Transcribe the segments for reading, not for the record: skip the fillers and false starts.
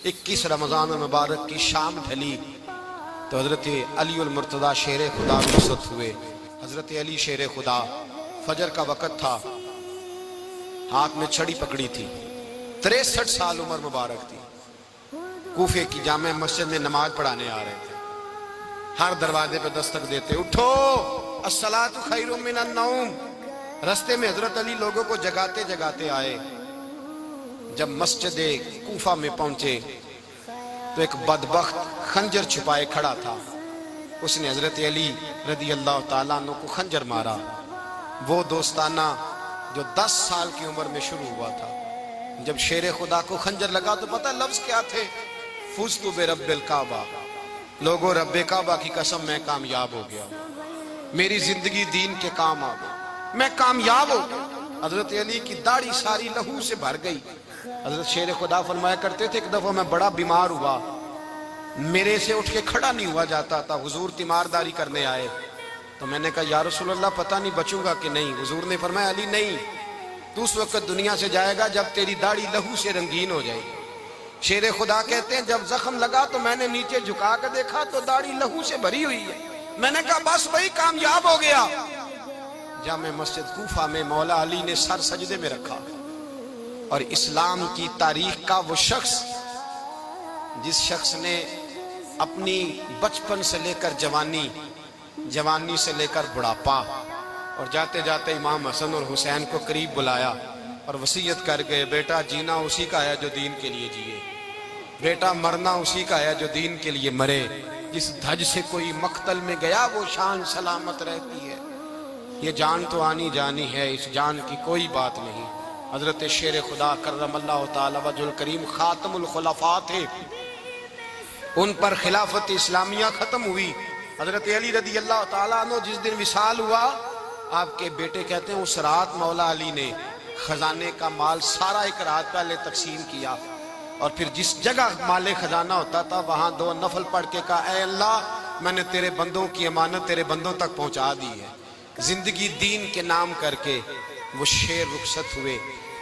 21 رمضان المبارک کی شام ڈھلی تو حضرت علی المرتضیٰ شیر خدا رخصت ہوئے۔ حضرت علی شیر خدا، فجر کا وقت تھا، ہاتھ میں چھڑی پکڑی تھی، 63 سال عمر مبارک تھی، کوفے کی جامع مسجد میں نماز پڑھانے آ رہے تھے۔ ہر دروازے پہ دستک دیتے، اٹھو الصلاۃ خیر من النوم۔ رستے میں حضرت علی لوگوں کو جگاتے جگاتے آئے۔ جب مسجد کوفہ میں پہنچے تو ایک بدبخت خنجر چھپائے کھڑا تھا، اس نے حضرت علی رضی اللہ تعالیٰ عنہ کو خنجر مارا۔ وہ دوستانہ جو 10 سال کی عمر میں شروع ہوا تھا، جب شیر خدا کو خنجر لگا تو پتہ لفظ کیا تھے؟ فزت برب الکعبہ، لوگوں رب کعبہ کی قسم میں کامیاب ہو گیا، میری زندگی دین کے کام آ گئی، میں کامیاب ہو گیا۔ حضرت علی کی داڑھی ساری لہو سے بھر گئی۔ حضرت شیر خدا فرمایا کرتے تھے، ایک دفعہ میں بڑا بیمار ہوا، میرے سے اٹھ کے کھڑا نہیں ہوا جاتا تھا، حضور تیمارداری کرنے آئے تو میں نے کہا یا رسول اللہ پتہ نہیں بچوں گا کہ نہیں۔ حضور نے فرمایا علی نہیں، تو اس وقت دنیا سے جائے گا جب تیری داڑھی لہو سے رنگین ہو جائے گی۔ شیر خدا کہتے ہیں جب زخم لگا تو میں نے نیچے جھکا کر دیکھا تو داڑھی لہو سے بھری ہوئی ہے، میں نے کہا بس وہی کامیاب ہو گیا۔ جامع مسجد کوفہ میں مولا علی نے سر سجدے میں رکھا، اور اسلام کی تاریخ کا وہ شخص جس شخص نے اپنی بچپن سے لے کر جوانی، جوانی سے لے کر بڑھاپا، اور جاتے جاتے امام حسن اور حسین کو قریب بلایا اور وصیت کر گئے، بیٹا جینا اسی کا ہے جو دین کے لیے جیے، بیٹا مرنا اسی کا ہے جو دین کے لیے مرے، جس دھج سے کوئی مقتل میں گیا وہ شان سلامت رہتی ہے، یہ جان تو آنی جانی ہے، اس جان کی کوئی بات نہیں۔ حضرت شیر خدا کرم اللہ تعالی وجہ الکریم خاتم الخلفاء تھے، ان پر خلافت اسلامیہ ختم ہوئی۔ حضرت علی رضی اللہ تعالیٰ عنہ جس دن وصال ہوا، آپ کے بیٹے کہتے ہیں اس رات مولا علی نے خزانے کا مال سارا ایک رات پہلے تقسیم کیا، اور پھر جس جگہ مال خزانہ ہوتا تھا وہاں 2 نفل پڑھ کے کہا اے اللہ میں نے تیرے بندوں کی امانت تیرے بندوں تک پہنچا دی ہے۔ زندگی دین کے نام کر کے وہ شیر رخصت ہوئے۔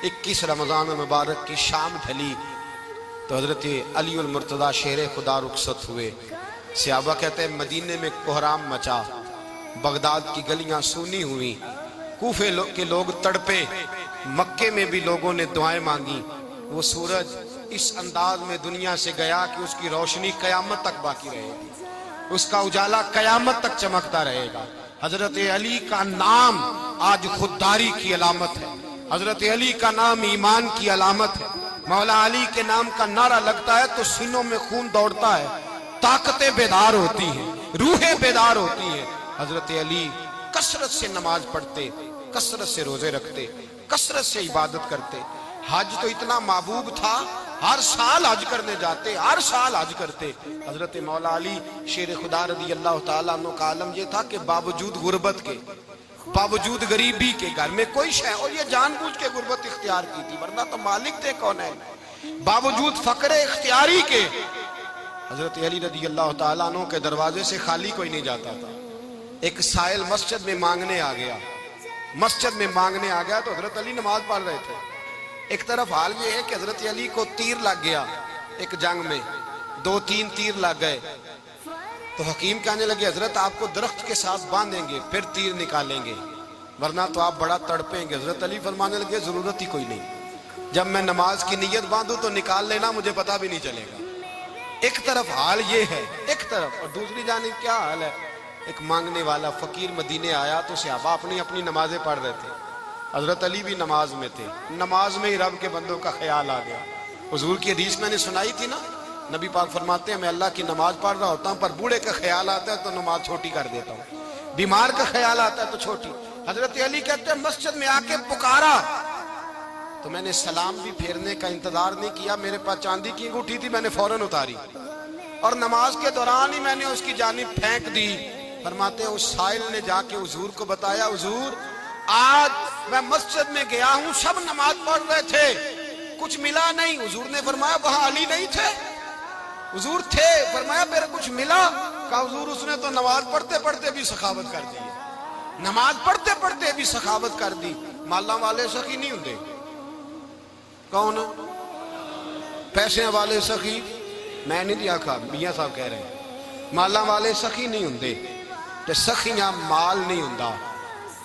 21 رمضان المبارک کی شام ڈھلی تو حضرت علی المرتضیٰ شیر خدا رخصت ہوئے۔ صحابہ کہتے ہیں مدینے میں کوہرام مچا، بغداد کی گلیاں سونی ہوئی، کوفے کے لوگ تڑپے، مکے میں بھی لوگوں نے دعائیں مانگی۔ وہ سورج اس انداز میں دنیا سے گیا کہ اس کی روشنی قیامت تک باقی رہے گی، اس کا اجالا قیامت تک چمکتا رہے گا۔ حضرت علی کا نام آج خودداری کی علامت ہے، حضرت علی کا نام ایمان کی علامت ہے۔ مولا علی کے نام کا نعرہ لگتا ہے تو سینوں میں خون دوڑتا ہے، طاقتیں بیدار ہوتی ہیں، روحیں بیدار ہوتی ہیں۔ حضرت علی کثرت سے نماز پڑھتے، کثرت سے روزے رکھتے، کثرت سے عبادت کرتے۔ حج تو اتنا محبوب تھا، ہر سال حج کرنے جاتے، ہر سال حج کرتے۔ حضرت مولا علی شیر خدا رضی اللہ تعالیٰ عنہ کا عالم یہ تھا کہ باوجود غربت کے، باوجود غریبی کے، گھر میں کوئی شے، اور یہ جان بوجھ کے غربت اختیار کی تھی ورنہ تو مالک تھے کون ہے، باوجود فقر اختیاری کے حضرت علی رضی اللہ تعالیٰ عنہ کے دروازے سے خالی کوئی نہیں جاتا تھا۔ ایک سائل مسجد میں مانگنے آ گیا، مسجد میں مانگنے آ گیا تو حضرت علی نماز پڑھ رہے تھے۔ ایک طرف حال یہ ہے کہ حضرت علی کو تیر لگ گیا، ایک جنگ میں 2-3 تیر لگ گئے تو حکیم کہنے لگے حضرت آپ کو درخت کے ساتھ باندھیں گے پھر تیر نکالیں گے ورنہ تو آپ بڑا تڑپیں گے۔ حضرت علی فرمانے لگے ضرورت ہی کوئی نہیں، جب میں نماز کی نیت باندھوں تو نکال لینا، مجھے پتہ بھی نہیں چلے گا۔ ایک طرف حال یہ ہے، ایک طرف، اور دوسری جانب کیا حال ہے؟ ایک مانگنے والا فقیر مدینے آیا تو صحابہ اپنی اپنی نمازیں پڑھ رہے تھے، حضرت علی بھی نماز میں تھے، نماز میں ہی رب کے بندوں کا خیال آ گیا۔ حضور کی حدیث میں نے سنائی تھی نا، نبی پاک فرماتے ہیں میں اللہ کی نماز پڑھ رہا ہوتا ہوں پر بوڑھے کا خیال آتا ہے تو نماز چھوٹی کر دیتا ہوں، بیمار کا خیال آتا ہے تو چھوٹی۔ حضرت علی کہتے ہیں مسجد میں آ کے پکارا تو میں نے سلام بھی پھیرنے کا انتظار نہیں کیا، میرے پاس چاندی کی انگوٹھی تھی، میں نے فوراً اتاری اور نماز کے دوران ہی میں نے اس کی جانب پھینک دی۔ فرماتے ہیں اس سائل نے جا کے حضور کو بتایا حضور آج میں مسجد میں گیا ہوں، سب نماز پڑھ رہے تھے، کچھ ملا نہیں۔ حضور نے فرمایا وہاں علی نہیں تھے؟ حضور تھے۔ فرمایا میرے کچھ ملا؟ کہا حضور اس نے تو نماز پڑھتے پڑھتے بھی سخاوت کر دی، نماز پڑھتے پڑھتے بھی سخاوت کر دی۔ مالا والے سخی نہیں ہوندے، کون؟ پیسے والے سخی میں نہیں دیا کھا میاں صاحب کہہ رہے ہیں مالاں والے سخی نہیں ہوندے تے سخیاں مال نہیں ہوندا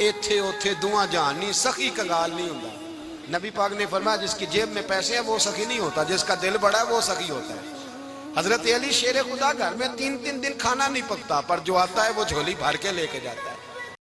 ایتھے اوتھے دعا جہان نہیں سخی کنگال نہیں ہوندا نبی پاک نے فرمایا جس کی جیب میں پیسے ہیں وہ سخی نہیں ہوتا جس کا دل بڑا ہے وہ سخی ہوتا ہے حضرت علی شیر خدا گھر میں 3 دن کھانا نہیں پکتا پر جو آتا ہے وہ جھولی بھر کے لے کے جاتا ہے